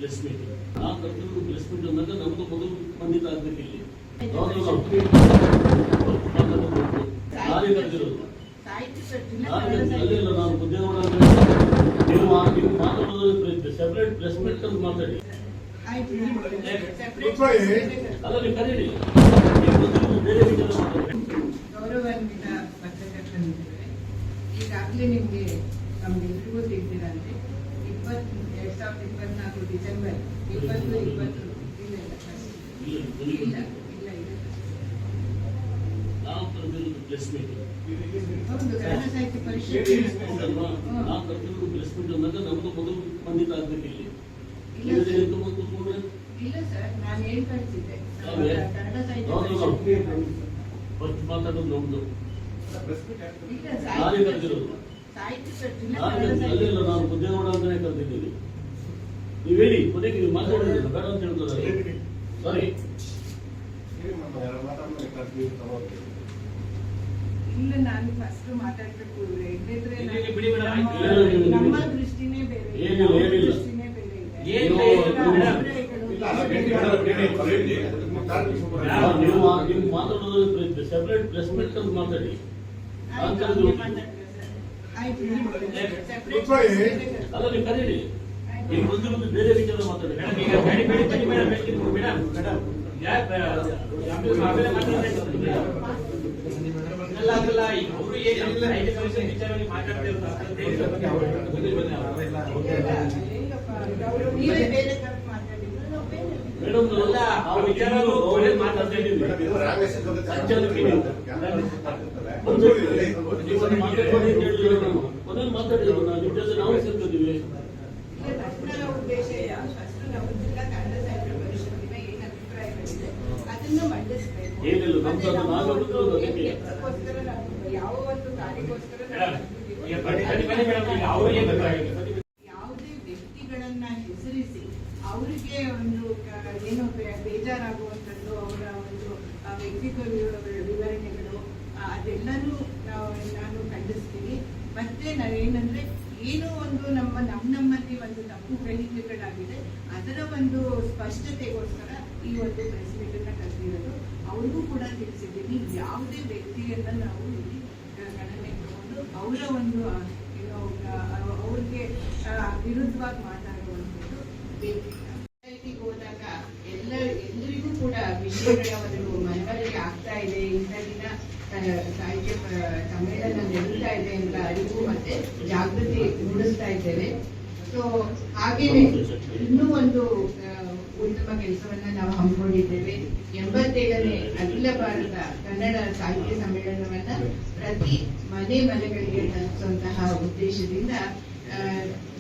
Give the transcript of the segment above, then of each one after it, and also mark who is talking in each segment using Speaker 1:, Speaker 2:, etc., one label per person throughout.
Speaker 1: Press meet ಆ ಕರ್ತವ್ಯ press meet ಅಂದಾಗ ನಮ್ದು ಮೊದಲು ಖಂಡಿತ ಆಗ್ಬೇಕು ಇಲ್ಲಿ ನಾನೇ ಕರೆದಿರೋದು ಅಲ್ಲಿಲ್ಲ ನಾನು ಬುದ್ಧಿನೋಡ ನೀವು ಮಾತಾಡೋದು ಸೆಪರೇಟ್ ಪ್ರೆಸ್ ಮೀಟ್ ಅಂತ ಮಾತಾಡಿ ಅಲ್ಲ ನೀವು ಕರೀರಿ ಬೇರೆ ವಿಚಾರ ಮಾತಾಡಿ.
Speaker 2: ಗೌರವಾನ್ವಿತ ಪತ್ರಕರ್ತರಿದ್ದೇವೆ. ಈಗಾಗಲೇ ನಿಮಗೆ ನಮ್ಗೆಲ್ರಿಗೂ ತಿಳಿದಿರಂತೆ 2024 ಡಿಸೆಂಬರ್ 2020 ಇಲ್ಲ
Speaker 1: ಪ್ರೆಸ್ ಮೀಟ್
Speaker 2: ಹೌದು ಕನ್ನಡ ಸಾಹಿತ್ಯ ಪರಿಷತ್
Speaker 1: ಆ ಕರ್ತವ್ಯ ಪ್ರೆಸ್ ಮೀಟ್ ಅಂದಾಗ ನಮ್ದು ಮೊದಲು ಖಂಡಿತ ಆಗ್ಬೇಕು ಇಲ್ಲಿ ಕೂತ್ಕೊಂಡ್ರೆ
Speaker 2: ಇಲ್ಲ ಸರ್, ನಾನು ಏನ್ ಕಳಿಸಿದ್ದೆ ಕನ್ನಡ ಸಾಹಿತ್ಯ
Speaker 1: ಫಸ್ಟ್ ಮಾತಾಡೋದು ನಮ್ದು
Speaker 2: ಇಲ್ಲ
Speaker 1: ನಾನೇ ಕರೆದಿರೋದು ಅಲ್ಲಿಲ್ಲ ನಾನು ಬುದ್ಧಿನೋಡ ಅಂತಾನೆ ಕರೆದಿದ್ದೀನಿ. ನೀವು ಹೇಳಿ ಕೊನೆಗೆ ನೀವು ಮಾತಾಡೋದಿಲ್ಲ ಬೇಡ ಅಂತ ಹೇಳ್ತಾರೆ. ಸಾರಿ
Speaker 2: ಇಲ್ಲ, ನಾನು ಫಸ್ಟ್ ಮಾತಾಡ್ಬೇಕು. ನಮ್ಮ ದೃಷ್ಟಿನೇ ಬೇರೆ, ದೃಷ್ಟಿನೇ ಬೇರೆ ಇದೆ.
Speaker 1: ನೀವು ಮಾತಾಡೋದು ಸೆಪರೇಟ್ ಪ್ರೆಸ್ ಮೀಟ್ ಅಂತ ಮಾತಾಡಿ. ಅಲ್ಲ ನೀವು ಕರೀರಿ ನೀವು ಬಂದಿರೋದು ಬೇರೆ ವಿಚಾರ ಮಾತಾಡಿ. ಮೇಡಮ್ ಆ ವಿಚಾರ ಮಾತಾಡ್ತಿದ್ದೀವಿ. ಮನೇಲಿ ಮಾತಾಡಿದ್ರು ನಿಮ್ಮ ಜೊತೆ ನಾವು ಸೇರ್ತಿದ್ದೀವಿ.
Speaker 2: ಉದ್ದೇಶ ಕನ್ನಡ ಸಾಹಿತ್ಯ ಪರಿಷತ್ತಿನ ಏನ್ ಅಭಿಪ್ರಾಯಗಳಿದೆ ಅದನ್ನ ಮಂಡಿಸಬೇಕು.
Speaker 1: ಏನಿಲ್ಲ
Speaker 2: ಯಾವ ಒಂದು ಕಾರ್ಯಕ್ಕೋಸ್ಕರ ಯಾವುದೇ ವ್ಯಕ್ತಿಗಳನ್ನ ಹೆಸರಿಸಿ ಅವರಿಗೆ ಒಂದು ಏನು ಬೇಜಾರಾಗುವಂಥದ್ದು, ಅವರ ಒಂದು ವ್ಯಕ್ತಿತ್ವ ವಿವರಣೆಗಳು ಅದೆಲ್ಲನೂ ನಾನು ಖಂಡಿಸ್ತೀನಿ. ಮತ್ತೆ ನಾವೇನಂದ್ರೆ ಏನೋ ಒಂದು ನಮ್ಮಲ್ಲಿ ಒಂದು ತಪ್ಪು ಗ್ರಹಿಕೆಗಳಾಗಿದೆ, ಅದರ ಒಂದು ಸ್ಪಷ್ಟತೆಗೋಸ್ಕರ ಈ ಒಂದು ಪ್ರೆಸ್ ಮೀಟ್ ಅನ್ನ ಕರೆದಿರೋದು. ಅವ್ರಿಗೂ ಕೂಡ ತಿಳಿಸಿದ್ದೀನಿ, ಯಾವುದೇ ವ್ಯಕ್ತಿಯನ್ನ ನಾವು ಇಲ್ಲಿ ಗಣನೆ ತಗೊಂಡು ಅವರ ಒಂದು ಏನೋ ಅವ್ರಿಗೆ ವಿರುದ್ಧವಾಗಿ ಮಾತಾಡುವಂಥದ್ದು ಬೇಕಿಲ್ಲ. ಸೊಸೈಟಿಗೆ ಹೋದಾಗ ಎಲ್ಲರಿಗೂ ಕೂಡ ವಿಷಯಗಳ ಒಂದು ಮನವರಿಕೆ ಆಗ್ತಾ ಇದೆ. ಇಂಥ ದಿನ ಸಾಹಿತ್ಯ ಸಮ್ಮೇಳನ ನಡೀತಾ ಇದೆ ಅಂತ ಅರಿವು ಮತ್ತೆ ಜಾಗೃತಿ ಮೂಡಿಸ್ತಾ ಇದ್ದೇವೆ. ಸೊ ಹಾಗೇನೆ ಇನ್ನೂ ಒಂದು ಉತ್ತಮ ಕೆಲಸವನ್ನ ನಾವು ಹಮ್ಮಿಕೊಂಡಿದ್ದೇವೆ. 87ನೇ ಅಖಿಲ ಭಾರತ ಕನ್ನಡ ಸಾಹಿತ್ಯ ಸಮ್ಮೇಳನವನ್ನ ಪ್ರತಿ ಮನೆಗಳಿಗೆ ತಲುಪಿಸುವಂತಹ ಉದ್ದೇಶದಿಂದ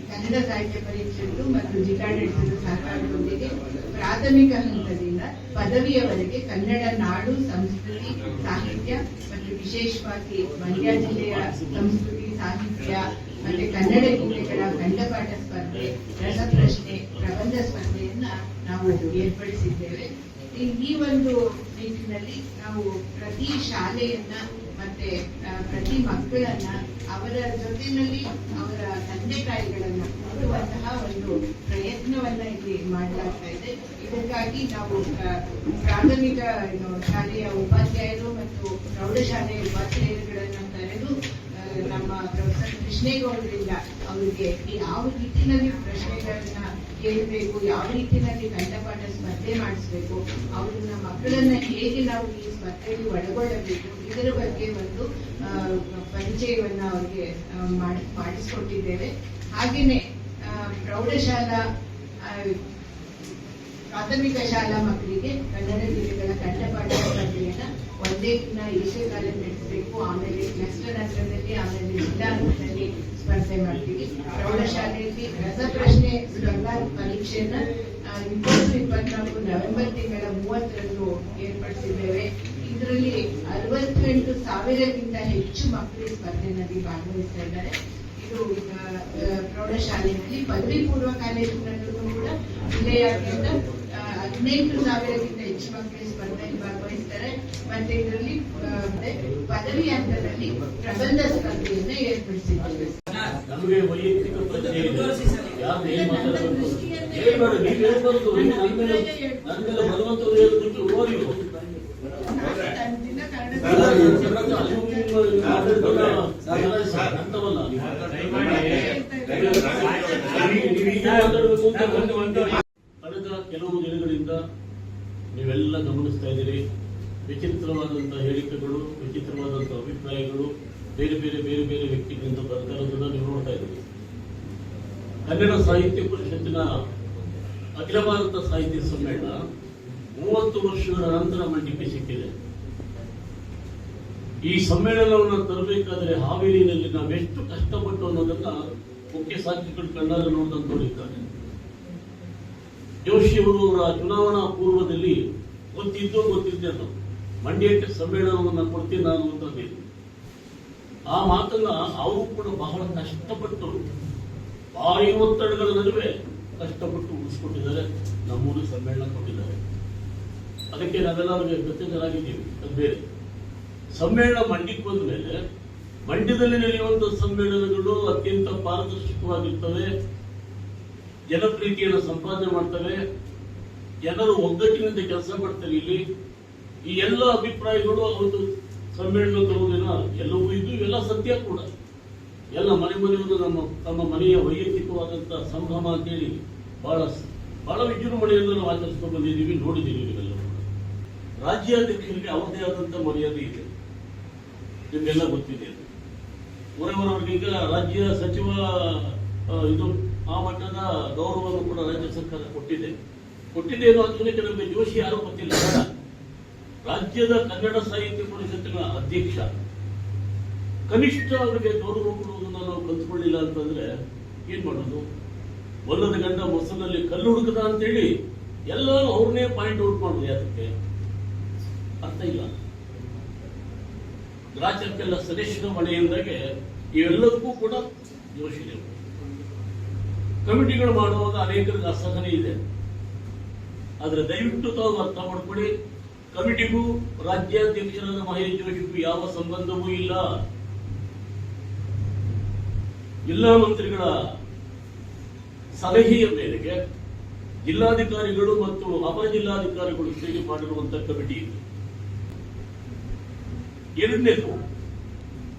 Speaker 2: ಕನ್ನಡ ಸಾಹಿತ್ಯ ಪರಿಷತ್ತು ಮತ್ತು ಜಿಲ್ಲಾಡಳಿತದ ಸಹಕಾರದೊಂದಿಗೆ ಪ್ರಾಥಮಿಕ ಹಂತದಿಂದ ಪದವಿಯವರೆಗೆ ಕನ್ನಡ ನಾಡು, ಸಂಸ್ಕೃತಿ, ಸಾಹಿತ್ಯ ಮತ್ತು ವಿಶೇಷವಾಗಿ ಮಂಡ್ಯ ಜಿಲ್ಲೆಯ ಸಂಸ್ಕೃತಿ, ಸಾಹಿತ್ಯ ಮತ್ತೆ ಕನ್ನಡ ಗೀತೆಗಳ ಕಂಠಪಾಠ ಸ್ಪರ್ಧೆ, ರಸಪ್ರಶ್ನೆ, ಪ್ರಬಂಧ ಸ್ಪರ್ಧೆಯನ್ನ ನಾವು ಏರ್ಪಡಿಸಿದ್ದೇವೆ. ಈ ಒಂದು ನಿಟ್ಟಿನಲ್ಲಿ ನಾವು ಪ್ರತಿ ಶಾಲೆಯನ್ನ ಮತ್ತೆ ಪ್ರತಿ ಮಕ್ಕಳನ್ನ ಅವರ ಜೊತೆಯಲ್ಲಿ ಅವರ ತಂದೆ ತಾಯಿಗಳನ್ನ ನೋಡುವಂತಹ ಒಂದು ಪ್ರಯತ್ನವನ್ನ ಇಲ್ಲಿ ಮಾಡಲಾಗ್ತಾ ಇದೆ. ಇದಕ್ಕಾಗಿ ನಾವು ಪ್ರಾಥಮಿಕ ಶಾಲೆಯ ಉಪಾಧ್ಯಾಯರು ಮತ್ತು ಪ್ರೌಢಶಾಲೆಯ ಉಪಾಧ್ಯಾಯರುಗಳನ್ನ ಕರೆದು ನಮ್ಮ ಪ್ರೊಫೆಸರ್ ಕೃಷ್ಣೇಗೌಡರಿಂದ ಅವರಿಗೆ ಯಾವ ರೀತಿಯಲ್ಲಿ ಪ್ರಶ್ನೆಗಳನ್ನ ಕೇಳಬೇಕು, ಯಾವ ರೀತಿಯಲ್ಲಿ ಕಂಠಪಾಠ ಸ್ಪರ್ಧೆ ಮಾಡಿಸ್ಬೇಕು, ಅವ್ರನ್ನ ಮಕ್ಕಳನ್ನ ಹೇಗೆ ನಾವು ಈ ಸ್ಪರ್ಧೆಯಲ್ಲಿ ಒಳಗೊಳ್ಳಬೇಕು, ಇದರ ಬಗ್ಗೆ ಒಂದು ಪರಿಚಯವನ್ನ ಅವರಿಗೆ ಮಾಡಿಸ್ಕೊಟ್ಟಿದ್ದೇವೆ. ಹಾಗೇನೆ ಪ್ರೌಢಶಾಲಾ ಪ್ರಾಥಮಿಕ ಶಾಲಾ ಮಕ್ಕಳಿಗೆ ಕನ್ನಡ ಗೀತೆಗಳ ಕಂಠಪಾಠ ಸ್ಪರ್ಧೆಯನ್ನ ಒಂದೇ ದಿನ ಏಕಕಾಲ ನಡೆಸಬೇಕು. ಆಮೇಲೆ ಕ್ಲಸ್ಟರ್ ಹಂತದಲ್ಲಿ, ಆಮೇಲೆ ಜಿಲ್ಲಾ ಹಂತದಲ್ಲಿ ಸ್ಪರ್ಧೆ ಮಾಡ್ತೀವಿ. ಪ್ರೌಢಶಾಲೆಯಲ್ಲಿ ರಸಪ್ರಶ್ನೆ ಸ್ಪರ್ಧಾ ಪರೀಕ್ಷೆಯನ್ನ 2024 ನವೆಂಬರ್ ತಿಂಗಳ 30ರಂದು ಏರ್ಪಡಿಸಿದ್ದೇವೆ. ಇದರಲ್ಲಿ 68,000ಕ್ಕಿಂತ ಹೆಚ್ಚು ಮಕ್ಕಳು ಸ್ಪರ್ಧೆಯಲ್ಲಿ ಭಾಗವಹಿಸ್ತಾ ಇದ್ದಾರೆ. ಇದು ಪ್ರೌಢಶಾಲೆಯಲ್ಲಿ. ಪದವಿ ಪೂರ್ವ ಕಾಲೇಜಿನಲ್ಲೂ ಕೂಡ ಜಿಲ್ಲೆಯಾದ್ಯಂತ 15,000ಕ್ಕಿಂತ ಹೆಚ್ಚು ಮಕ್ಕಳು ಸ್ಪರ್ಧೆಯಲ್ಲಿ ಭಾಗವಹಿಸ್ತಾರೆ. ಮತ್ತೆ ಇದರಲ್ಲಿ ಪದವಿ ಹಂತದಲ್ಲಿ ಪ್ರಬಂಧ ಸ್ಪರ್ಧೆಯನ್ನ ಏರ್ಪಡಿಸಿದ್ದೇವೆ.
Speaker 1: ಮದುವೆ ವೈಯಕ್ತಿಕ ಪ್ರಶ್ನೆ ಇದೆ. ಯಾರು ಏನ್ ಮಾತಾಡಬೇಕು ಹೇಳ್ಬೇಡ, ನೀವು ಹೇಳ್ಬಾರ್ದು. ನನ್ನ ಮೇಲೆ ಬರುವಂತವ್ರು ಹೇಳೋದಕ್ಕೆ ಓರಿ ಅಂತವಲ್ಲ ಕಳೆದ ಕೆಲವು ದಿನಗಳಿಂದ ನೀವೆಲ್ಲ ಗಮನಿಸ್ತಾ ಇದ್ದೀರಿ. ವಿಚಿತ್ರವಾದಂತಹ ಹೇಳಿಕೆಗಳು, ವಿಚಿತ್ರವಾದಂತಹ ಅಭಿಪ್ರಾಯಗಳು ಬೇರೆ ಬೇರೆ ಬೇರೆ ಬೇರೆ ವ್ಯಕ್ತಿಗಳಿಂದ ಬರ್ತಾ ಇರೋದನ್ನ ನೀವು ನೋಡ್ತಾ ಇದ್ದೀರಿ. ಕನ್ನಡ ಸಾಹಿತ್ಯ ಪರಿಷತ್ತಿನ ಅಖಿಲ ಭಾರತ ಸಾಹಿತ್ಯ ಸಮ್ಮೇಳನ 30 ವರ್ಷಗಳ ನಂತರ ಮಂಡಿಕೆ ಸಿಕ್ಕಿದೆ. ಈ ಸಮ್ಮೇಳನವನ್ನು ತರಬೇಕಾದರೆ ಹಾವೇರಿಯಲ್ಲಿ ನಾವೆಷ್ಟು ಕಷ್ಟಪಟ್ಟು ಅನ್ನೋದನ್ನ ಮುಖ್ಯ ಸಾಕ್ಷಿಗಳು ಕಣ್ಣಾರೆ ನೋಡಿದ್ದಾರೆ. ಜೋಶಿಯವರು ಅವರ ಚುನಾವಣಾ ಪೂರ್ವದಲ್ಲಿ ಗೊತ್ತಿದ್ದೇನೋ ಮಂಡ್ಯಕ್ಕೆ ಸಮ್ಮೇಳನವನ್ನು ಕೊಡ್ತೀನಿ ನಾನು ಅಂತ ಆ ಮಾತನ್ನ ಅವರು ಕೂಡ ಬಹಳ ಕಷ್ಟಪಟ್ಟು ಭಾರಿ ಒತ್ತಡಗಳ ನಡುವೆ ಕಷ್ಟಪಟ್ಟು ಉಳಿಸ್ಕೊಟ್ಟಿದ್ದಾರೆ. ನಮ್ಮೂರು ಸಮ್ಮೇಳನ ಕೊಟ್ಟಿದ್ದಾರೆ. ಅದಕ್ಕೆ ನಾವೆಲ್ಲರಿಗೆ ಕೃತಜ್ಞರಾಗಿದ್ದೀವಿ. ಅದು ಬೇರೆ. ಸಮ್ಮೇಳನ ಮಂಡ್ಯಕ್ಕೆ ಬಂದ ಮೇಲೆ ಮಂಡ್ಯದಲ್ಲಿ ನಡೆಯುವಂತಹ ಸಮ್ಮೇಳನಗಳು ಅತ್ಯಂತ ಪಾರದರ್ಶಕವಾಗಿರ್ತವೆ, ಜನಪ್ರೀತಿಯನ್ನು ಸಂಪಾದನೆ ಮಾಡ್ತವೆ, ಜನರು ಒಗ್ಗಟ್ಟಿನಿಂದ ಕೆಲಸ ಮಾಡ್ತಾರೆ. ಇಲ್ಲಿ ಈ ಎಲ್ಲ ಅಭಿಪ್ರಾಯಗಳು ಅವತ್ತು ಸಮ್ಮೇಳನ ತರುವುದಿಲ್ಲ, ಎಲ್ಲವೂ ಇದು ಇವೆಲ್ಲ ಸತ್ಯ ಕೂಡ. ಎಲ್ಲ ಮನೆಯವರು ತಮ್ಮ ಮನೆಯ ವೈಯಕ್ತಿಕವಾದಂತಹ ಸಂಭ್ರಮ ಅಂತೇಳಿ ಬಹಳ ಬಹಳ ವಿಜೃಂಭಣೆಯಿಂದ ನಾವು ಆಚರಿಸ್ಕೊಂಡು ಬಂದಿದ್ದೀವಿ, ನೋಡಿದ್ದೀವಿ. ನೀವೆಲ್ಲ ರಾಜ್ಯಾಧ್ಯಕ್ಷರಿಗೆ ಅವರದೇ ಆದಂತಹ ಮರ್ಯಾದೆ ಇದೆ, ನಿಮಗೆಲ್ಲ ಗೊತ್ತಿದೆ. ಅವರವರಿಗೆ ರಾಜ್ಯ ಸಚಿವ ಇದು ಆ ಮಟ್ಟದ ಗೌರವವನ್ನು ಕೂಡ ರಾಜ್ಯ ಸರ್ಕಾರ ಕೊಟ್ಟಿದೆ ಅನ್ನೋ ಆಧುನಿಕ ನಮಗೆ ಜೋಶಿ ಯಾರು ಗೊತ್ತಿಲ್ಲ. ರಾಜ್ಯದ ಕನ್ನಡ ಸಾಹಿತ್ಯ ಪರಿಷತ್ತಿನ ಅಧ್ಯಕ್ಷ ಕನಿಷ್ಠ ಅವರಿಗೆ ಗೌರವ ಕೊಡುವುದನ್ನು ನಾವು ಕಲ್ತ್ಕೊಳ್ಳಿಲ್ಲ ಅಂತಂದ್ರೆ ಏನ್ ಮಾಡೋದು? ಒಲ್ಲದ ಗಂಡ ಮೊಸರಲ್ಲಿ ಕಲ್ಲು ಹುಡುಕದ ಅಂತೇಳಿ ಎಲ್ಲ ಅವ್ರನ್ನೇ ಪಾಯಿಂಟ್ ಔಟ್ ಮಾಡುದು. ಯಾಕೆ ಅರ್ಥ ಇಲ್ಲ. ರಾಜ್ಯಕ್ಕೆಲ್ಲ ಸದಸ್ಯರ ಮಳೆಯಿಂದಾಗೆ ಇವೆಲ್ಲದಕ್ಕೂ ಕೂಡ ಜೋಶಿದೆ. ಕಮಿಟಿಗಳು ಮಾಡುವಾಗ ಅನೇಕರಿಗೆ ಅಸಹನೆ ಇದೆ. ಆದ್ರೆ ದಯವಿಟ್ಟು ತಾವು ಅರ್ಥ ಮಾಡ್ಕೊಳ್ಳಿ, ಕಮಿಟಿಗೂ ರಾಜ್ಯಾಧ್ಯಕ್ಷರಾದ ಮಹೇಶ್ ಜೋಶಿಗೂ ಯಾವ ಸಂಬಂಧವೂ ಇಲ್ಲ. ಜಿಲ್ಲಾ ಮಂತ್ರಿಗಳ ಸಲಹೆಯ ಮೇರೆಗೆ ಜಿಲ್ಲಾಧಿಕಾರಿಗಳು ಮತ್ತು ಅಪರ ಜಿಲ್ಲಾಧಿಕಾರಿಗಳು ಸೇರಿ ಮಾಡಿರುವಂತಹ ಕಮಿಟಿ ಇದೆ. ಎರಡನೇದು,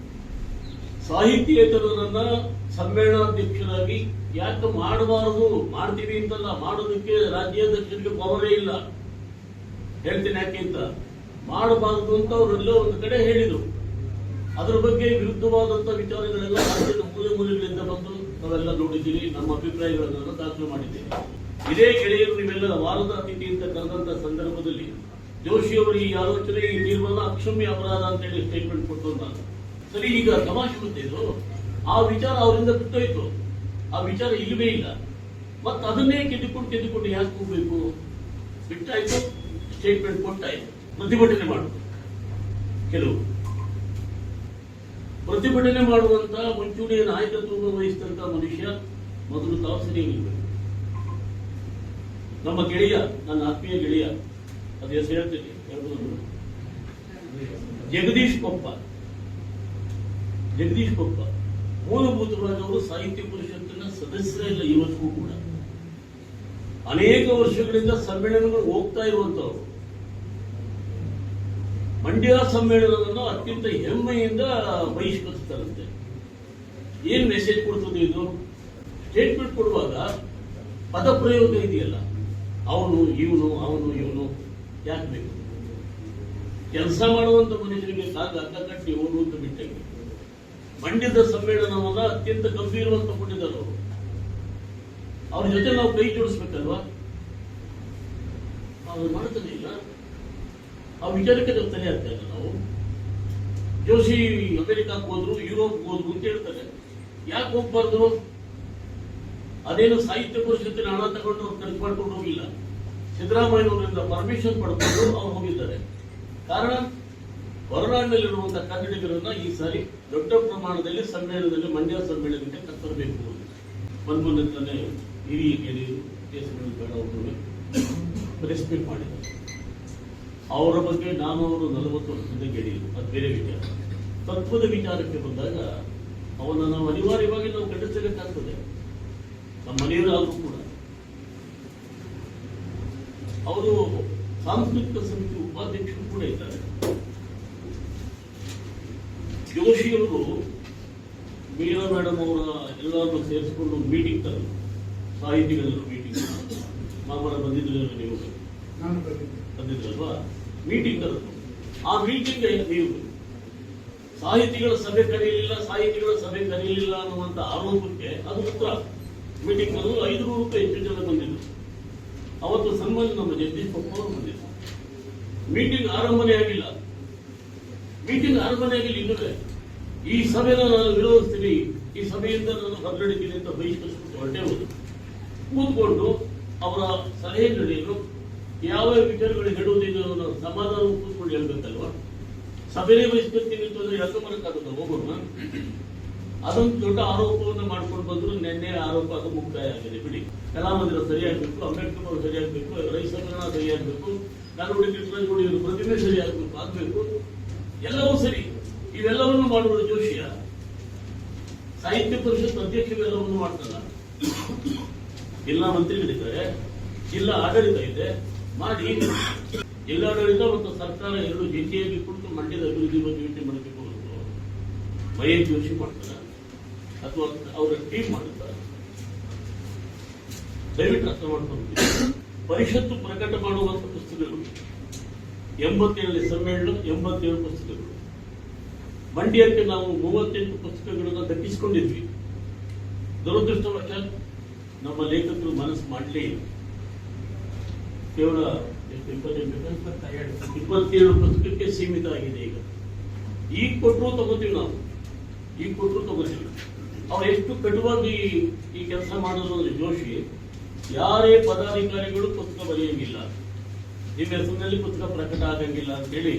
Speaker 1: ಸಾಹಿತ್ಯೇತರರನ್ನ ಸಮ್ಮೇಳನಾಧ್ಯಕ್ಷರಾಗಿ ಯಾಕೆ ಮಾಡಬಾರದು? ಮಾಡ್ತೀವಿ ಅಂತಲ್ಲ, ಮಾಡೋದಕ್ಕೆ ರಾಜ್ಯಾಧ್ಯಕ್ಷರಿಗೆ ಪವರೇ ಇಲ್ಲ. ಹೇಳ್ತೀನಿ ಯಾಕೆ ಅಂತ. ಮಾಡಬಾರದು ಅಂತ ಅವರೆಲ್ಲ ಒಂದು ಕಡೆ ಹೇಳಿದರು. ಅದರ ಬಗ್ಗೆ ವಿರುದ್ಧವಾದಂತಹ ವಿಚಾರಗಳೆಲ್ಲ ರಾಜ್ಯದ ಮೂಲೆ ಮೂಲೆಗಳಿಂದ ಬಂದು ನಾವೆಲ್ಲ ನೋಡಿದ್ದೀವಿ. ನಮ್ಮ ಅಭಿಪ್ರಾಯಗಳನ್ನು ದಾಖಲು ಮಾಡಿದ್ದೇವೆ. ಇದೇ ಗೆಳೆಯರು ನೀವೆಲ್ಲ ವಾರದ ಅತಿಥಿ ಅಂತ ಕರೆದಂತಹ ಸಂದರ್ಭದಲ್ಲಿ ಜೋಶಿ ಅವರು ಈ ಆಲೋಚನೆ, ಈ ತೀರ್ಮಾನ ಅಕ್ಷಮ್ಯ ಅಪರಾಧ ಅಂತ ಹೇಳಿ ಸ್ಟೇಟ್ಮೆಂಟ್ ಕೊಟ್ಟು ನಾನು ಸರಿ. ಈಗ ತಮಾಷೆ ಗೊತ್ತಿದ್ದು ಆ ವಿಚಾರ ಅವರಿಂದ ಬಿಟ್ಟೋಯ್ತು. ಆ ವಿಚಾರ ಇಲ್ಲವೇ ಇಲ್ಲ. ಮತ್ತೆ ಅದನ್ನೇ ಕೆದ್ದುಕೊಂಡು ಯಾಕೆ ಹೋಗ್ಬೇಕು? ಬಿಟ್ಟಾಯ್ತು, ಸ್ಟೇಟ್ಮೆಂಟ್ ಕೊಟ್ಟಾಯ್ತು. ಪ್ರತಿಭಟನೆ ಮಾಡುದು. ಕೆಲವು ಪ್ರತಿಭಟನೆ ಮಾಡುವಂತ ಮುಂಚೂಣಿಯ ನಾಯಕತ್ವ ವಹಿಸಿದಂತ ಮನುಷ್ಯ ಮೊದಲು ತಾವು ಸರಿ ನಿಲ್ಬೇಕು. ನಮ್ಮ ಗೆಳೆಯ, ನನ್ನ ಆತ್ಮೀಯ ಗೆಳೆಯ, ಅದು ಹೆಸರು ಹೇಳ್ತೀನಿ, ಜಗದೀಶ್ ಕೊಪ್ಪ ಮೂಲಭೂತವಾಗಿ ಅವರು ಸಾಹಿತ್ಯ ಪರಿಷತ್ತಿನ ಸದಸ್ಯರೇ ಇಲ್ಲ ಇವತ್ತಿಗೂ ಕೂಡ. ಅನೇಕ ವರ್ಷಗಳಿಂದ ಸಮ್ಮೇಳನಗಳು ಹೋಗ್ತಾ ಇರುವಂತವರು. ಮಂಡ್ಯ ಸಮ್ಮೇಳನವನ್ನು ಅತ್ಯಂತ ಹೆಮ್ಮೆಯಿಂದ ಬಹಿಷ್ಕರಿಸ್ತಾರಂತೆ. ಏನ್ ಮೆಸೇಜ್ ಕೊಡ್ತದೆ ಇದು? ಸ್ಟೇಟ್ಮೆಂಟ್ ಕೊಡುವಾಗ ಪದ ಪ್ರಯೋಗ ಇದೆಯಲ್ಲ, ಅವನು ಇವನು ಯಾಕೆ ಬೇಕು? ಕೆಲಸ ಮಾಡುವಂತ ಮನುಷ್ಯರಿಗೆ ಅಕ್ಕ ಕಟ್ಟಿ ಅವನು ಅಂತ ಬಿಟ್ಟಾಗಿ ಮಂಡ್ಯದ ಸಮ್ಮೇಳನವನ್ನ ಅತ್ಯಂತ ಗಂಭೀರವಾಗಿ ತಗೊಂಡಿದ್ದಾರೆ ಅವರು. ಅವ್ರ ಜೊತೆ ನಾವು ಕೈ ಜೋಡಿಸ್ಬೇಕಲ್ವಾ? ಅವ್ರು ಮಾಡ್ತಾನೆ ಇಲ್ಲ. ಆ ವಿಚಾರಕ್ಕೆ ನಾವು ತಲೆ ಆಗ್ತಾ ಇಲ್ಲ. ನಾವು ಜೋಶಿ ಅಮೆರಿಕಕ್ಕೆ ಹೋದ್ರು, ಯುರೋಪ್ ಹೋದ್ರು ಅಂತ ಹೇಳ್ತಾರೆ. ಯಾಕೆ ಹೋಗ್ಬಾರ್ದು? ಅದೇನು ಸಾಹಿತ್ಯ ಪರಿಷತ್ತಿನ ಹಣ ತಗೊಂಡು ಅವ್ರು ಖರ್ಚು ಮಾಡ್ಕೊಂಡು ಹೋಗಿಲ್ಲ. ಸಿದ್ದರಾಮಯ್ಯನವರಿಂದ ಪರ್ಮಿಷನ್ ಪಡ್ಕೊಂಡು ಅವ್ರು ಹೋಗಿದ್ದಾರೆ. ಕಾರಣ, ಹೊರನಾಡಿನಲ್ಲಿರುವಂತಹ ಕನ್ನಡಿಗರನ್ನ ಈ ಸಾರಿ ದೊಡ್ಡ ಪ್ರಮಾಣದಲ್ಲಿ ಸಮ್ಮೇಳನದಲ್ಲಿ, ಮಂಡ್ಯ ಸಮ್ಮೇಳನಕ್ಕೆ ಕರ್ತರಬೇಕು. ಮೊನ್ನೆ ತಾನೇ ಹಿರಿಯ ಗೆಳೆಯರು ಕೇಸುಗಳು ಬೇಡ ಅವರು ರೆಸ್ಪೆಕ್ಟ್ ಮಾಡಿದ್ದಾರೆ. ಅವರ ಬಗ್ಗೆ ನಾನು ಅವರು 40 ವರ್ಷದ ಗೆಳೆಯರು, ಅದು ಬೇರೆ ವಿಚಾರ. ತತ್ವದ ವಿಚಾರಕ್ಕೆ ಬಂದಾಗ ಅವನ್ನ ನಾವು ಅನಿವಾರ್ಯವಾಗಿ ನಾವು ಖಂಡಿಸಬೇಕಾಗ್ತದೆ, ನಮ್ಮ ಮನೆಯವರಾದ್ರೂ ಕೂಡ. ಅವರು ಸಾಂಸ್ಕೃತಿಕ ಸಮಿತಿ ಉಪಾಧ್ಯಕ್ಷರು ಕೂಡ ಇದ್ದಾರೆ. ಜೋಶಿಯವರು ಮೀರಾ ಮೇಡಮ್ ಅವರ ಎಲ್ಲರನ್ನು ಸೇರಿಸಿಕೊಂಡು ಮೀಟಿಂಗ್ ತರಲು, ಸಾಹಿತಿಗಳೆಲ್ಲರೂ ಮೀಟಿಂಗ್ ಮಾಮರ ಬಂದಿದ್ರಲ್ಲ, ನೀವು ಬಂದಿದ್ರಲ್ವಾ ಮೀಟಿಂಗ್ ತರಲು. ಆ ಮೀಟಿಂಗ್ ನೀವು ಸಾಹಿತಿಗಳ ಸಭೆ ಕರೆಯಲಿಲ್ಲ ಅನ್ನುವಂತ ಆರೋಪಕ್ಕೆ ಅದು ಉತ್ತರ. ಮೀಟಿಂಗ್ ನಲ್ಲಿ 500 ರೂಪಾಯಿ ಹೆಚ್ಚು ಜನ ಬಂದಿದ್ರು. ಅವತ್ತು ಸನ್ಮಾನ ನಮ್ಮ ಜಗದೀಶ್ ಪಪ್ಪ ಅವರು ಬಂದಿದ್ರು. ಮೀಟಿಂಗ್ ಆರಂಭನೆ ಆಗಿಲ್ಲ ಇನ್ನೂ. ಈ ಸಭೆನ ನಾನು ವಿರೋಧಿಸ್ತೀನಿ, ಈ ಸಭೆಯಿಂದ ನಾನು ಹೊರಗಡಿತೀನಿ ಅಂತ ಬಹಿಷ್ಕರಿಸಿಬಿಟ್ಟು ಹೊರಟೆ ಹೋದ್ರು. ಕೂತ್ಕೊಂಡು ಅವರ ಸಲಹೆ ನಡೆಯಲು ಯಾವ ವಿಚಾರಗಳು ಹೇಳುವುದಿಲ್ಲ ಅನ್ನೋ ಸಮಾಧಾನ ಕೂತ್ಕೊಂಡು ಹೇಳ್ಬೇಕಲ್ವಾ. ಸಭೆನೇ ಬಹಿಷ್ಕರಿಸ್ತೀನಿ ಅಂತಂದ್ರೆ ಯಾಕೆ ಬರಕ್ಕಾಗುತ್ತೆ ಹೋಗೋಣ. ಅದೊಂದು ದೊಡ್ಡ ಆರೋಪವನ್ನು ಮಾಡ್ಕೊಂಡು ಬಂದ್ರು. ನಿನ್ನೆ ಆರೋಪ ಅದು ಮುಕ್ತಾಯ ಆಗಿದೆ. ಬಿಡಿ, ಕಲಾಮಂದಿರ ಸರಿಯಾಗಬೇಕು, ಅಂಬೇಡ್ಕರ್ ಅವರು ಸರಿಯಾಗಬೇಕು, ರೈತ ಸದನ ಸರಿಯಾಗಬೇಕು, ನಾಲ್ವಡಿ ಕೃಷ್ಣಗೌಡಿ ಪ್ರತಿಮೆ ಆಗ್ಬೇಕು, ಎಲ್ಲವೂ ಸರಿ. ಇವೆಲ್ಲವನ್ನು ಮಾಡುವುದು ಜೋಶಿಯ. ಸಾಹಿತ್ಯ ಪರಿಷತ್ ಅಧ್ಯಕ್ಷ ಇವೆಲ್ಲವನ್ನು ಮಾಡ್ತಲ್ಲ. ಜಿಲ್ಲಾ ಮಂತ್ರಿಗಳಿದ್ದಾರೆ, ಜಿಲ್ಲಾ ಆಡಳಿತ ಇದೆ, ಮಾಡಿ ಜಿಲ್ಲಾಡಳಿತ ಮತ್ತು ಸರ್ಕಾರ ಎರಡು ಜಂಟಿಯಾಗಿ ಕುರಿತು ಮಂಡ್ಯದ ಅಭಿವೃದ್ಧಿ ಬಗ್ಗೆ ಯೋಚನೆ ಮಾಡಬೇಕು ಅಂತ ಮಹೇಶ್ ಜೋಶಿ ಮಾಡ್ತಾರೆ ಅಥವಾ ಅವರ ಟೀಮ್ ಮಾಡುತ್ತಾರೆ. ದಯವಿಟ್ಟು ಅರ್ಥ ಮಾಡ್ಕೊಂಡು, ಪರಿಷತ್ತು ಪ್ರಕಟ ಮಾಡುವಂತ ಪುಸ್ತಕಗಳು 87 ಸಮ್ಮೇಳನ, 87 ಪುಸ್ತಕಗಳು. ಮಂಡ್ಯಕ್ಕೆ ನಾವು 38 ಪುಸ್ತಕಗಳನ್ನು ದಕ್ಕಿಸಿಕೊಂಡಿದ್ವಿ. ದುರದೃಷ್ಟವಶಾತ್ ನಮ್ಮ ಲೇಖಕರು ಮನಸ್ಸು ಮಾಡಲೇ ಇಲ್ಲ. ಕೇವಲ 27 ಪುಸ್ತಕಕ್ಕೆ ಸೀಮಿತ ಆಗಿದೆ. ಈಗ ಕೊಟ್ಟರು ತಗೋತೀವಿ ನಾವು, ಅವ್ರು ಎಷ್ಟು ಕಟುವಾಗಿ ಈ ಕೆಲಸ ಮಾಡೋದು ಅಂದ್ರೆ ಜೋಶಿ, ಯಾರೇ ಪದಾಧಿಕಾರಿಗಳು ಪುಸ್ತಕ ಬರೆಯಂಗಿಲ್ಲ, ನಿಮ್ಮ ಹೆಸರಿನಲ್ಲಿ ಪುಸ್ತಕ ಪ್ರಕಟ ಆಗಂಗಿಲ್ಲ ಅಂತ ಹೇಳಿ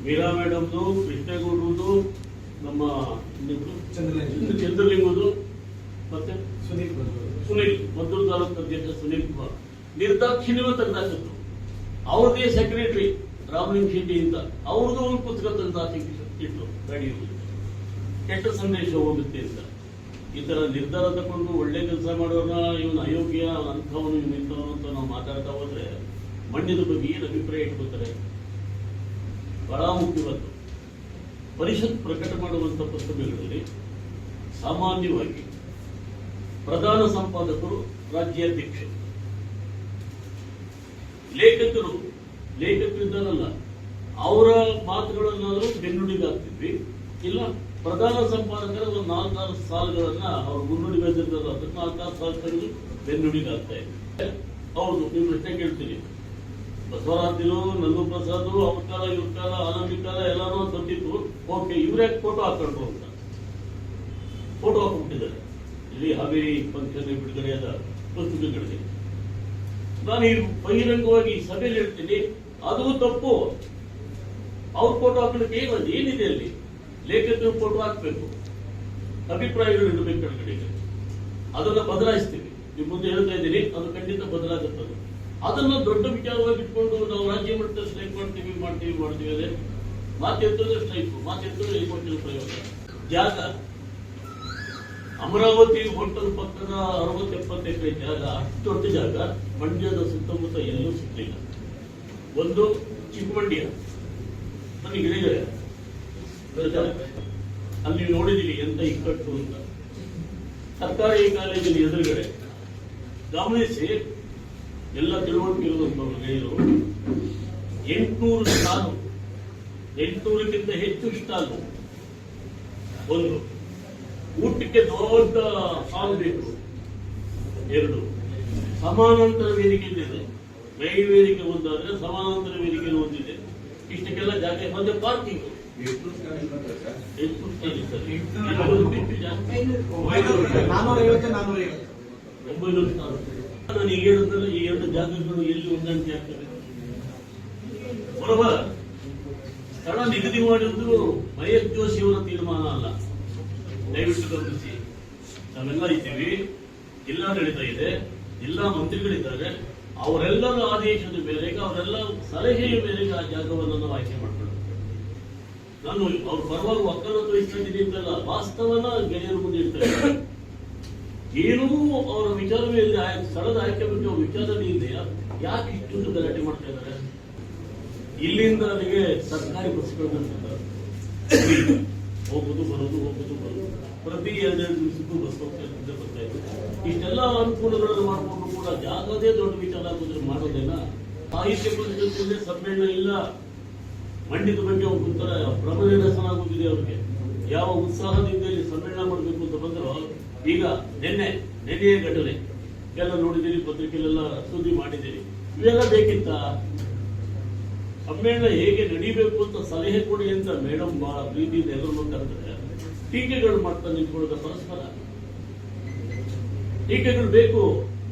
Speaker 1: ಮೀರಾ ಮೇಡಮ್ದು, ಕೃಷ್ಣೇಗೌಡರದು, ನಮ್ಮ ಚಂದ್ರಲಿಂಗದು, ಮತ್ತೆ ಸುನೀಲ್ ಮದ್ದೂರು ತಾಲೂಕು ಅಧ್ಯಕ್ಷ ಸುನೀಲ್ ಕುಮಾರ್ ನಿರ್ದಾಕ್ಷಿಣ್ಯವ ತೆಗೆದಾಕಿದ್ರು. ಅವ್ರದೇ ಸೆಕ್ರೆಟರಿ ರಾಮಲಿಂಗ ಶೆಟ್ಟಿ ಅಂತ ಅವ್ರದ್ದು ಒಂದು ಪುಸ್ತಕ ತೆಗೆದಾಕಿಟ್ಟು ಗಾಡಿಯಲ್ಲಿ ಕೆಟ್ಟ ಸಂದೇಶ ಹೋಗುತ್ತೆ ಅಂತ. ಈ ತರ ನಿರ್ಧಾರ ತಗೊಂಡು ಒಳ್ಳೆ ಕೆಲಸ ಮಾಡೋರ್ನ ಇವನು ಅಯೋಗ್ಯ, ಅಂಥವನು ಇವನು ಇಂಥವನು ಅಂತ ನಾವು ಮಾತಾಡ್ತಾ ಹೋದ್ರೆ ಮಂಡ್ಯದ ಬಗ್ಗೆ ಏನು ಅಭಿಪ್ರಾಯ ಇಟ್ಕೋತಾರೆ? ಬಹಳ ಮುಖ್ಯವಾದ ಪರಿಷತ್ ಪ್ರಕಟ ಮಾಡುವಂತ ಪುಸ್ತಕಗಳಲ್ಲಿ ಸಾಮಾನ್ಯವಾಗಿ ಪ್ರಧಾನ ಸಂಪಾದಕರು, ರಾಜ್ಯಾಧ್ಯಕ್ಷರು, ಲೇಖಕರಿದ್ದಾರಲ್ಲ ಅವರ ಮಾತುಗಳನ್ನಾದರೂ ಬೆನ್ನುಡಿಗಾಗ್ತಿದ್ವಿ. ಇಲ್ಲ ಪ್ರಧಾನ ಸಂಪಾದಕರ ಒಂದು 4-6 ಸಾಲುಗಳನ್ನ ಅವ್ರ ಮುನ್ನುಡಿ ಬೆಳೆದಿರ್ತಾರೆ, ಅದಕ್ಕೆ 4-6 ಸಾಲು ತೆಗೆದು ಬೆನ್ನುಡಿಗಾಗ್ತಾ ಇದೆ. ಹೌದು, ನೀವು ಪ್ರಶ್ನೆ ಕೇಳ್ತೀನಿ, ಬಸವರಾಜರು, ನಂದು ಪ್ರಸಾದ್, ಅವ್ರ ಕಾಲ, ಇವ್ರ ಕಾಲ, ಆನಂದಿ ಕಾಲ ಎಲ್ಲಾನು ಬಂದಿತ್ತು. ಓಕೆ, ಇವ್ರೇ ಫೋಟೋ ಹಾಕೊಂಡ್ರು ಅಂತ ಫೋಟೋ ಹಾಕೊಂಡ್ಬಿಟ್ಟಿದ್ದಾರೆ. ಇಲ್ಲಿ ಹಾವೇರಿ ಫಂಕ್ಷನ್ ಬಿಡುಗಡೆಯಾದ ಪುಸ್ತಕಗಳಿಗೆ ನಾನು ಈ ಬಹಿರಂಗವಾಗಿ ಸಭೆಯಲ್ಲಿ ಹೇಳ್ತೀನಿ, ಅದು ತಪ್ಪು. ಅವ್ರ ಫೋಟೋ ಹಾಕಲಿಕ್ಕೆ ಏನಿದೆ ಅಲ್ಲಿ? ಲೇಖಕರು ಫೋಟೋ ಹಾಕ್ಬೇಕು, ಅಭಿಪ್ರಾಯಗಳು ಇರಬೇಕು ಕೆಳಗಡೆಗೆ. ಅದನ್ನ ಬದಲಾಯಿಸ್ತೀವಿ. ನೀವು ಮುಂದೆ ಹೇಳ್ತಾ ಇದ್ದೀನಿ, ಅದು ಖಂಡಿತ ಬದಲಾಗುತ್ತದೆ. ಅದನ್ನ ದೊಡ್ಡ ವಿಚಾರವಾಗಿ ಇಟ್ಕೊಂಡು ನಾವು ರಾಜ್ಯ ಮಟ್ಟದಲ್ಲಿ ಸ್ಟ್ರೈಕ್ ಮಾಡ್ತೀವಿ ಅದೇ ಮಾತೆತ್ತಿದ್ರೆ ಸ್ಟ್ರೈಕ್, ಮಾತೆತ್ತಿದ್ರೆ ಈ ಪ್ರಯೋಗ. ಜಾಗ ಅಮರಾವತಿ ಹೋಟೆಲ್ ಪಕ್ಕದ 60-70 ಎಕರೆ ಜಾಗ, ಅಷ್ಟು ದೊಡ್ಡ ಜಾಗ ಮಂಡ್ಯದ ಸುತ್ತಮುತ್ತ ಎಲ್ಲೂ ಸಿಗಲಿಲ್ಲ. ಒಂದು ಚಿಕ್ಕಮಂಡ್ಯ ನನಗೆ ಹೇಳಿದೆ, ಅಲ್ಲಿ ನೋಡಿದೀವಿ ಎಂತ ಇಕ್ಕಟ್ಟು ಅಂತ. ಸರ್ಕಾರಿ ಕಾಲೇಜಿನ ಎದುರುಗಡೆ ಗಮನಿಸಿ, ಎಲ್ಲ ತಿಳುವಳಿಕೆ ಇರುವಂತವ್ರು ಹೇಳಿದರು, 800 ಸ್ಟಾಲು, 800ಕ್ಕಿಂತ ಹೆಚ್ಚು ಸ್ಟಾಲು. ಒಂದು ಊಟಕ್ಕೆ ದೊಡ್ಡ ಹಾಲ್ ಬೇಕು. 2 ಸಮಾನಾಂತರ ವೇದಿಕೆ ಇದೆ. ಮೈನ್ ವೇದಿಕೆ ಒಂದಾದ್ರೆ ಸಮಾನಾಂತರ ವೇದಿಕೆ ಒಂದಿದೆ. ಇಷ್ಟಕ್ಕೆಲ್ಲ ಜಾಗ. ಮತ್ತೆ ಪಾರ್ಕಿಂಗ್
Speaker 3: 450
Speaker 1: ನಾನು ಈಗ ಹೇಳಿದ್ರೆ ಈ 2 ಜಾಗಗಳು ಎಲ್ಲಿ ಹೊಂದಾಣಿಕೆ ಆಗ್ತವೆ? ಬರೋಬರ ಸ್ಥಳ ನಿಗದಿ ಮಾಡಿದ್ರು ಮಹೇಶ್ ಜೋಶಿ ಅವರ ತೀರ್ಮಾನ ಅಲ್ಲ. ದಯವಿಟ್ಟು ಗಮನಿಸಿ, ನಾವೆಲ್ಲ ಇದ್ದೀವಿ, ಜಿಲ್ಲಾಡಳಿತ ಇದೆ, ಜಿಲ್ಲಾ ಮಂತ್ರಿಗಳಿದ್ದಾರೆ. ಅವರೆಲ್ಲರ ಆದೇಶದ ಮೇರೆಗೆ, ಅವರೆಲ್ಲ ಸಲಹೆಯ ಮೇರೆಗೆ ಆ ಜಾಗವನ್ನು ನಾವು ಆಯ್ಕೆ ಮಾಡ್ಕೊಳ್ಳೋದು. ನಾನು ಅವ್ರ ಪರವಾಗಿ ವಕಾಲತ್ತು ವಹಿಸ್ಕೊಂಡಿದ್ದೀನಿ ಅಂತಲ್ಲ, ವಾಸ್ತವನ ಗೆಳೆಯರ ಮುಂದೆ ಇಡ್ತಾರೆ. ಏನೂ ಅವರ ವಿಚಾರವೇ ಇಲ್ಲ, ಸ್ಥಳದ ಆಯ್ಕೆ ಬಗ್ಗೆ ಅವ್ರ ವಿಚಾರನೇ ಇದೆಯಾ? ಯಾಕೆ ಇಷ್ಟೊಂದು ಗಲಾಟೆ ಮಾಡ್ತಾ ಇದ್ದಾರೆ? ಇಲ್ಲಿಂದ ಅಲ್ಲಿಗೆ ಸರ್ಕಾರಿ ಬಸ್ಗಳು ಹೋಗುದು ಬರೋದು ಪ್ರತಿ 2 ದಿವಸಕ್ಕೂ ಬಸ್ ಹೋಗ್ತಾ ಇತ್ತು. ಇಷ್ಟೆಲ್ಲ ಅನುಕೂಲಗಳನ್ನು ಮಾಡಿಕೊಂಡು ಕೂಡ ಯಾವುದೇ ದೊಡ್ಡ ವಿಚಾರ ಆಗೋದ್ರೆ ಮಾಡೋದೇನ? ಸಾಹಿತ್ಯ ಪರಿಷತ್ತಿನಲ್ಲಿ ಸಮ್ಮೇಳನ ಇಲ್ಲ, ಮಂಡಿತ ಬಗ್ಗೆ ಒಂಥರ ಪ್ರಬಲನ ಆಗುತ್ತಿದೆ ಅವ್ರಿಗೆ. ಯಾವ ಉತ್ಸಾಹದಿಂದ ಇಲ್ಲಿ ಸಮ್ಮೇಳನ ಮಾಡಬೇಕು ಅಂತ ಬಂದ್ರು. ಈಗ ನೆನ್ನೆಯ ಘಟನೆ ಎಲ್ಲ ನೋಡಿದ್ದೀರಿ, ಪತ್ರಿಕೆಲೆಲ್ಲ ಸುದ್ದಿ ಮಾಡಿದ್ದೀರಿ. ಇವೆಲ್ಲ ಬೇಕಿತ್ತ? ಸಮ್ಮೇಳನ ಹೇಗೆ ನಡೀಬೇಕು ಅಂತ ಸಲಹೆ ಕೊಡಿ ಅಂತ ಮೇಡಮ್ ಬಹಳ ಪ್ರೀತಿಯಿಂದ ಎಲ್ಲರೂ ಕರೆದ್ರೆ ಟೀಕೆಗಳು ಮಾಡ್ತಾ ನಿಂತ್ಕೊಳ್ಳೋದ ಪರಸ್ಪರ ಟೀಕೆಗಳು ಬೇಕು.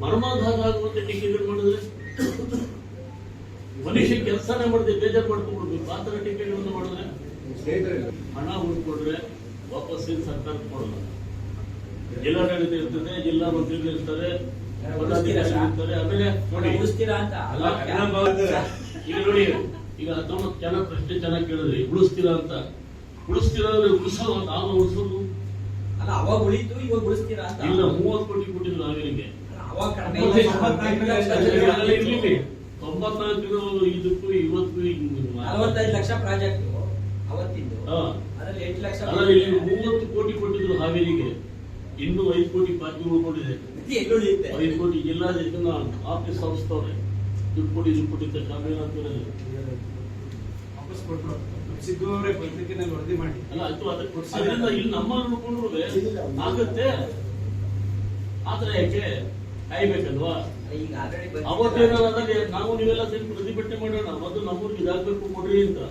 Speaker 1: ಮರ್ಮಾಘಾತ ಆಗುವಂತೆ ಟೀಕೆಗಳು ಮಾಡಿದ್ರೆ ಮನುಷ್ಯ ಕೆಲಸನೇ ಮಾಡದೆ ಬೇಜಾರು ಮಾಡ್ಕೊಂಡ್ಬಿಡ್ಬೇಕು. ಆ ತರ ಟೀಕೆಗಳನ್ನು ಮಾಡಿದ್ರೆ ಹಣ ಉಳ್ಕೊಡ್ರೆ ವಾಪಸ್ ಸರ್ಕಾರ ಕೊಡಲ್ಲ. ಜಿಲ್ಲಾಡಳಿತ ಇರ್ತದೆ, ಜಿಲ್ಲಾ ಮಂತ್ರಿಗಳು ಇರ್ತಾರೆ, ಪದಾಧಿಕಾರಿಗಳು ಇರ್ತಾರೆ. ಆಮೇಲೆ ನೋಡಿ ಈಗ ನೋಡಿ, ಈಗ 19 ಜನ ಪ್ರಶ್ನೆ ಚೆನ್ನಾಗಿ ಕೇಳಿದ್ರಿ, ಉಳಿಸ್ತೀರಾ ಅಂತ. ಉಳಿಸ್ತೀರಾ ಅಂದ್ರೆ ಉಳಿಸೋದು ನಾವು ಉಳಿಸೋದು
Speaker 3: ಅಲ್ಲ, ಅವಾಗ ಉಳಿತು, ಇವಾಗ ಉಳಿಸ್ತೀರಾ ಅಂತ
Speaker 1: ಇಲ್ಲ. 30 ಕೋಟಿ ಕೊಟ್ಟಿದ್ರು ಹಾವೇರಿಗೆ.
Speaker 3: ಅವಾಗ ಕಡಿಮೆ
Speaker 1: 94 ಇದಕ್ಕೂ ಇವತ್ತು
Speaker 3: 45 ಲಕ್ಷ ಪ್ರಾಜೆಕ್ಟ್ ಅವತ್ತಿದ್ದು, ಅದ್ರಲ್ಲಿ 8 ಲಕ್ಷ
Speaker 1: ಅಲ್ಲ, ಇಲ್ಲಿ 30 ಕೋಟಿ ಕೊಟ್ಟಿದ್ರು ಹಾವೇರಿಗೆ. ಇನ್ನು 5 ಕೋಟಿ ಬಾಕಿ ಉಳ್ಕೊಂಡಿದೆ. 5 ಕೋಟಿ ಜಿಲ್ಲಾಡಳಿತ ಆಫೀಸ್ ಸಂಸ್ಥವ್ರೆ ದುಡ್ಡು ಕೊಟ್ಟಿದ್ದ
Speaker 4: ವಾಪಸ್ ಕೊಟ್ಟರು. ಸಿದ್ದು ಅವರೇ ಪತ್ರಿಕೆನಲ್ಲಿ ವರದಿ ಮಾಡಿ
Speaker 1: ಅಲ್ಲ ಆಯ್ತು, ಅದಕ್ಕೆ ಕೊಡ್ಸಿದ್ರಿಂದ ಇಲ್ಲಿ ನಮ್ಮನ್ನು ನೋಡ್ಕೊಂಡ್ರು ಆಗತ್ತೆ. ಆತರ ಯಾಕೆ ಕಾಯ್ಬೇಕಲ್ವಾ?
Speaker 3: ಈಗ ಆಲ್ರೆಡಿ
Speaker 1: ಅವತ್ತೇನಾದಾಗ ನಾವು ನೀವೆಲ್ಲ ಸೇರಿ ಪ್ರತಿಭಟನೆ ಮಾಡೋಣ, ಮೊದಲು ನಮ್ಮೂರಿಗೆ ಇದಾಗಬೇಕು ಕೊಡ್ರಿ ಅಂತ.